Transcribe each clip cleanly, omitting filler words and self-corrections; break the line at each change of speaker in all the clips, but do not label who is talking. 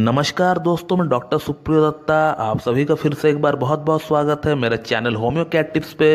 नमस्कार दोस्तों, मैं डॉक्टर सुप्रियो दत्ता। आप सभी का फिर से एक बार बहुत बहुत स्वागत है मेरे चैनल होम्यो कैट टिप्स पे।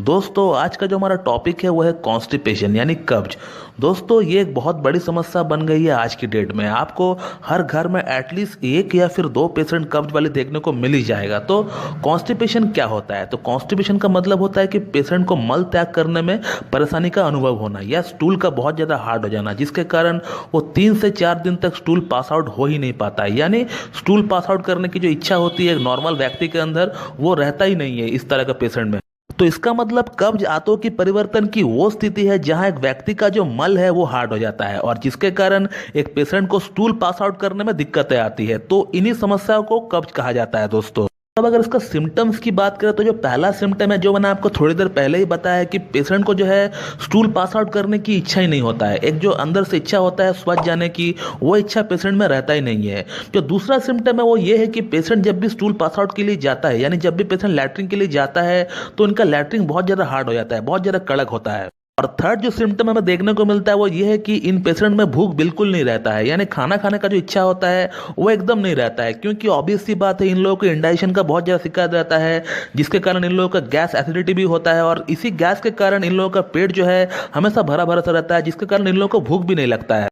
दोस्तों, आज का जो हमारा टॉपिक है वो है कॉन्स्टिपेशन यानी कब्ज। दोस्तों, ये एक बहुत बड़ी समस्या बन गई है आज की डेट में। आपको हर घर में एटलीस्ट एक या फिर दो पेशेंट कब्ज वाले देखने को मिल ही जाएगा। तो कॉन्स्टिपेशन क्या होता है? तो कॉन्स्टिपेशन का मतलब होता है कि पेशेंट को मल त्याग करने में परेशानी का अनुभव होना या स्टूल का बहुत ज़्यादा हार्ड हो जाना, जिसके कारण वो 3 से 4 दिन तक स्टूल पास आउट हो ही नहीं पाता है। यानी स्टूल पास आउट करने की जो इच्छा होती है एक नॉर्मल व्यक्ति के अंदर, वो रहता ही नहीं है इस तरह का पेशेंट में। तो इसका मतलब कब्ज आंतों की परिवर्तन की वो स्थिति है जहां एक व्यक्ति का जो मल है वो हार्ड हो जाता है और जिसके कारण एक पेशेंट को स्टूल पास आउट करने में दिक्कतें आती है। तो इन्हीं समस्याओं को कब्ज कहा जाता है दोस्तों। अब अगर इसका सिम्टम्स की बात करें तो जो पहला सिम्टम है, जो मैंने आपको थोड़ी देर पहले ही बताया है कि पेशेंट को जो है स्टूल पास आउट करने की इच्छा ही नहीं होता है। एक जो अंदर से इच्छा होता है स्वस्थ जाने की, वो इच्छा पेशेंट में रहता ही नहीं है। जो दूसरा सिम्टम है वो ये है कि पेशेंट जब भी स्टूल पास आउट के लिए जाता है, यानी जब भी पेशेंट लैट्रिन के लिए जाता है, तो उनका लैट्रिन बहुत ज़्यादा हार्ड हो जाता है, बहुत ज़्यादा कड़क होता है। और थर्ड जो सिम्टम हमें देखने को मिलता है वो ये है कि इन पेशेंट में भूख बिल्कुल नहीं रहता है, यानी खाना खाने का जो इच्छा होता है वो एकदम नहीं रहता है। क्योंकि ऑब्वियस सी बात है, इन लोगों को इंडाइजेशन का बहुत ज़्यादा शिकायत रहता है, जिसके कारण इन लोगों का गैस एसिडिटी भी होता है और इसी गैस के कारण इन लोगों का पेट जो है हमेशा भरा भरा सा रहता है, जिसके कारण इन लोगों को भूख भी नहीं लगता है।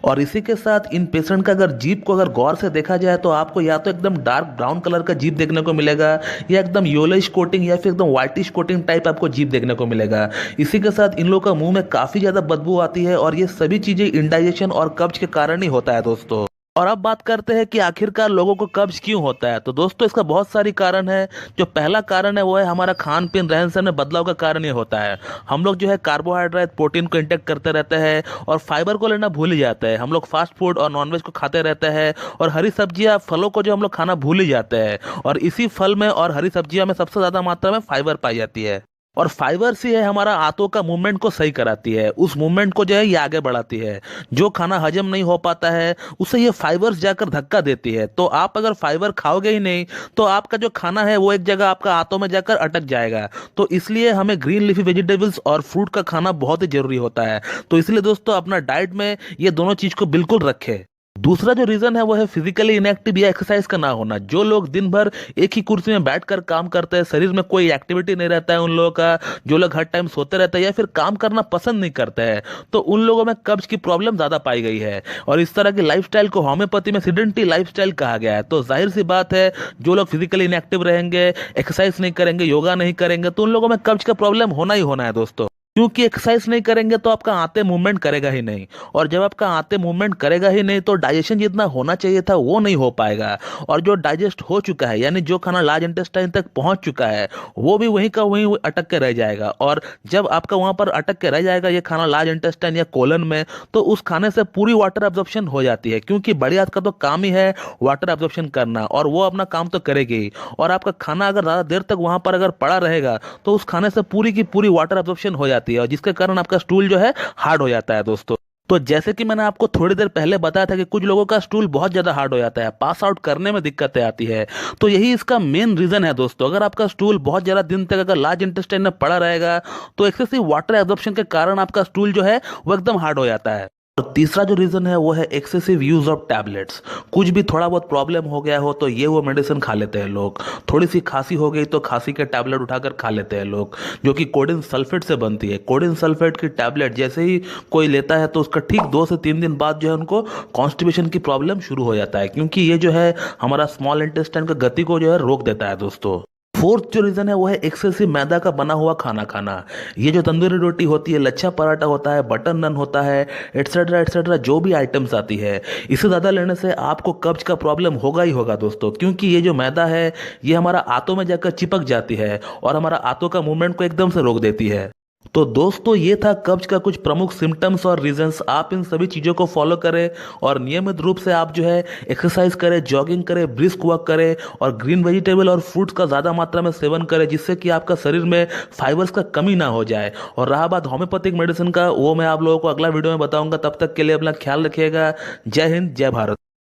और इसी के साथ इन पेशेंट का अगर जीभ को अगर गौर से देखा जाए तो आपको या तो एकदम डार्क ब्राउन कलर का जीभ देखने को मिलेगा या एकदम येलोइश कोटिंग या फिर एकदम व्हाइटिश कोटिंग टाइप आपको जीभ देखने को मिलेगा। इसी के साथ इन लोगों का मुंह में काफ़ी ज़्यादा बदबू आती है और ये सभी चीज़ें इंडाइजेशन और कब्ज के कारण ही होता है दोस्तों। और अब बात करते हैं कि आखिरकार लोगों को कब्ज क्यों होता है। तो दोस्तों, इसका बहुत सारी कारण है। जो पहला कारण है वो है हमारा खान पीन रहन सहन में बदलाव का कारण ये होता है। हम लोग जो है कार्बोहाइड्रेट प्रोटीन को इंटेक करते रहते हैं और फाइबर को लेना भूल ही जाते हैं। हम लोग फास्ट फूड और नॉनवेज को खाते रहते हैं और हरी सब्जियां फलों को जो हम लोग खाना भूल ही जाते हैं। और इसी फल में और हरी सब्जियां में सबसे ज़्यादा मात्रा में फाइबर पाई जाती है और फाइबर से है हमारा आंतों का मूवमेंट को सही कराती है। उस मूवमेंट को जो है ये आगे बढ़ाती है। जो खाना हजम नहीं हो पाता है उसे ये फाइबर्स जाकर धक्का देती है। तो आप अगर फाइबर खाओगे ही नहीं तो आपका जो खाना है वो एक जगह आपका आंतों में जाकर अटक जाएगा। तो इसलिए हमें ग्रीन लीफी वेजिटेबल्स और फ्रूट का खाना बहुत ही जरूरी होता है। तो इसलिए दोस्तों, अपना डाइट में ये दोनों चीज को बिल्कुल रखें। दूसरा जो रीजन है वो है फिजिकली इनएक्टिव या एक्सरसाइज का ना होना। जो लोग दिन भर एक ही कुर्सी में बैठकर काम करते हैं, शरीर में कोई एक्टिविटी नहीं रहता है उन लोगों का, जो लोग हर टाइम सोते रहते हैं या फिर काम करना पसंद नहीं करते हैं, तो उन लोगों में कब्ज की प्रॉब्लम ज्यादा पाई गई है। और इस तरह की लाइफस्टाइल को होम्योपैथी में सिडेंटरी लाइफस्टाइल कहा गया है। तो जाहिर सी बात है, जो लोग फिजिकली इनएक्टिव रहेंगे, एक्सरसाइज नहीं करेंगे, योगा नहीं करेंगे, तो उन लोगों में कब्ज का प्रॉब्लम होना ही होना है दोस्तों। क्योंकि एक्सरसाइज नहीं करेंगे तो आपका आंतें मूवमेंट करेगा ही नहीं, और जब आपका आंतें मूवमेंट करेगा ही नहीं तो डाइजेशन जितना होना चाहिए था वो नहीं हो पाएगा। और जो डाइजेस्ट हो चुका है, यानी जो खाना लार्ज इंटेस्टाइन तक पहुंच चुका है, वो भी वहीं का वहीं अटक के रह जाएगा। और जब आपका वहां पर अटक के रह जाएगा ये खाना लार्ज इंटेस्टाइन या कोलन में, तो उस खाने से पूरी वाटर एब्जॉर्प्शन हो जाती है। क्योंकि बड़ी आंत का तो काम ही है वाटर एब्जॉर्प्शन करना, और वो अपना काम तो करेगी ही। और आपका खाना अगर ज़्यादा देर तक वहां पर अगर पड़ा रहेगा तो उस खाने से पूरी की पूरी वाटर एब्जॉर्प्शन हो जाती है और जिसके कारण आपका स्टूल जो है हार्ड हो जाता है दोस्तों। तो जैसे कि मैंने आपको थोड़ी देर पहले बताया था कि कुछ लोगों का स्टूल बहुत ज्यादा हार्ड हो जाता है, पास आउट करने में दिक्कतें आती है। तो यही इसका मेन रीजन है दोस्तों। अगर आपका स्टूल बहुत ज्यादा दिन तक अगर लार्ज इंटेस्टाइन में पड़ा रहेगा तो एक्सेसिव वाटर एब्जॉर्प्शन के कारण आपका स्टूल जो है वो एकदम हार्ड हो जाता है। और तीसरा जो रीजन है वो है एक्सेसिव यूज ऑफ टैबलेट्स। कुछ भी थोड़ा बहुत प्रॉब्लम हो गया हो तो ये वो मेडिसिन खा लेते हैं लोग। थोड़ी सी खांसी हो गई तो खांसी के टैबलेट उठाकर खा लेते हैं लोग, जो कि कोडिन सल्फेट से बनती है। कोडिन सल्फेट की टैबलेट जैसे ही कोई लेता है तो उसका ठीक 2 से 3 दिन बाद जो है उनको कॉन्स्टिपेशन की प्रॉब्लम शुरू हो जाता है, क्योंकि ये जो है हमारा स्मॉल इंटेस्टाइन का गति को जो है रोक देता है दोस्तों। फोर्थ जो रीजन है वो है एक्सेसिव मैदा का बना हुआ खाना खाना। ये जो तंदूरी रोटी होती है, लच्छा पराठा होता है, बटर नन होता है, एटसेट्रा एटसेट्रा, जो भी आइटम्स आती है, इसे ज़्यादा लेने से आपको कब्ज का प्रॉब्लम होगा ही होगा दोस्तों। क्योंकि ये जो मैदा है ये हमारा आंतों में जाकर चिपक जाती है और हमारा आंतों का मूवमेंट को एकदम से रोक देती है। तो दोस्तों, ये था कब्ज का कुछ प्रमुख सिम्टम्स और रीजंस। आप इन सभी चीज़ों को फॉलो करें और नियमित रूप से आप जो है एक्सरसाइज करें, जॉगिंग करें, ब्रिस्क वॉक करें और ग्रीन वेजिटेबल और फ्रूट्स का ज़्यादा मात्रा में सेवन करें, जिससे कि आपका शरीर में फाइबर्स का कमी ना हो जाए। और रहा बात होम्योपैथिक मेडिसिन का, वो मैं आप लोगों को अगला वीडियो में बताऊंगा। तब तक के लिए अपना ख्याल रखिएगा। जय हिंद, जय भारत।